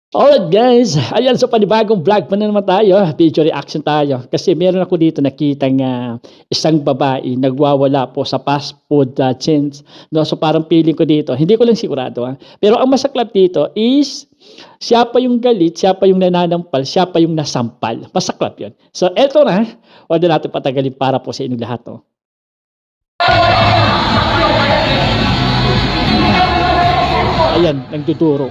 Alright guys, ayan sa panibagong vlog pa na naman tayo, video reaction tayo. Kasi meron ako dito nakitang isang babae nagwawala po sa fast food chains. No? So parang feeling ko dito, hindi ko lang sigurado. Pero ang masaklap dito is siya pa yung galit, siya pa yung nananampal, siya pa yung nasampal. Masaklap yun. So eto na, huwag na natin patagalin para po sa inyong lahat. No? Ayan, nagduduro.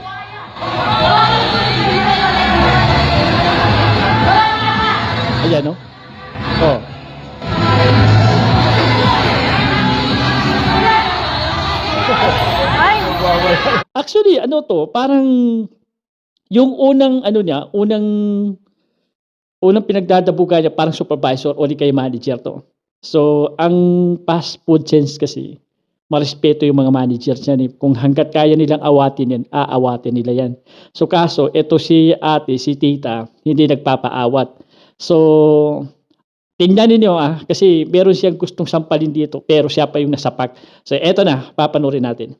Ayan, no? Oh. Actually, ano to, parang yung unang ano niya, unang pinagdadabugan niya parang supervisor o di kaya manager to. So, ang fast food chains kasi, marespeto yung mga managers niyan eh. Kung hangga't kaya nilang awatin yan, aawatin nila yan. So, kaso, eto si ate, si tita, hindi nagpapaawat. So, tingnan ninyo kasi meron siyang gustong sampalin dito, pero siya pa yung nasapak. So, eto na, papanoorin natin.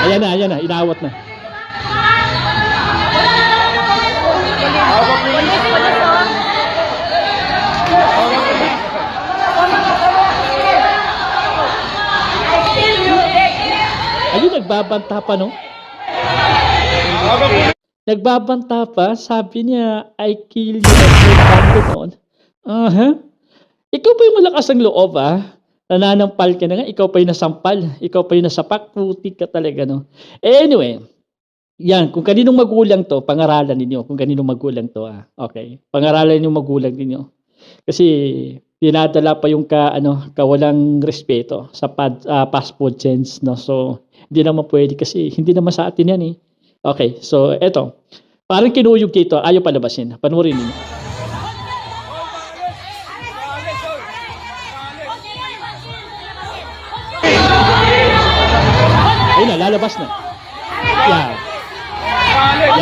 Ayan na, inawat na. Ayun, nagbabanta pa, no? Nagbabanta pa, sabi niya, I kill you like noon. Ikaw pa yung malakas ang loob, nananampal ka na nga, ikaw pa yung nasampal, ikaw pa yung nasapak, putik ka talaga, no? Anyway, yan, kung kaninong magulang to, pangaralan ninyo, kung kaninong magulang to, okay? Pangaralan yung magulang ninyo. Kasi, dinadala pa yung kawalang respeto sa fast food chains, no? So, hindi naman pwede kasi, hindi naman sa atin yan, eh. Okay, so, eto. Parang kinuyog dito, ayaw palabasin. Panurin ninyo. Ayun na, lalabas na. Yan.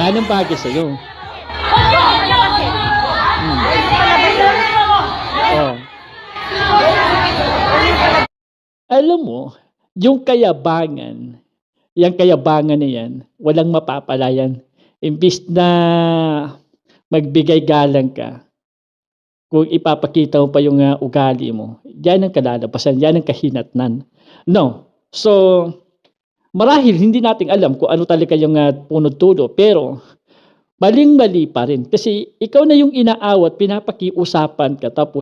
Yan ang bagay sa'yo. Oh. Alam mo, yung kayabangan na yan, walang mapapalayan. Imbis na magbigay galang ka, kung ipapakita mo pa yung ugali mo, yan ang kalalabasan, yan ang kahinatnan. No. So, marahil hindi natin alam kung ano talaga yung punot dulo, pero maling-mali pa rin. Kasi ikaw na yung inaawat, pinapakiusapan ka, tapos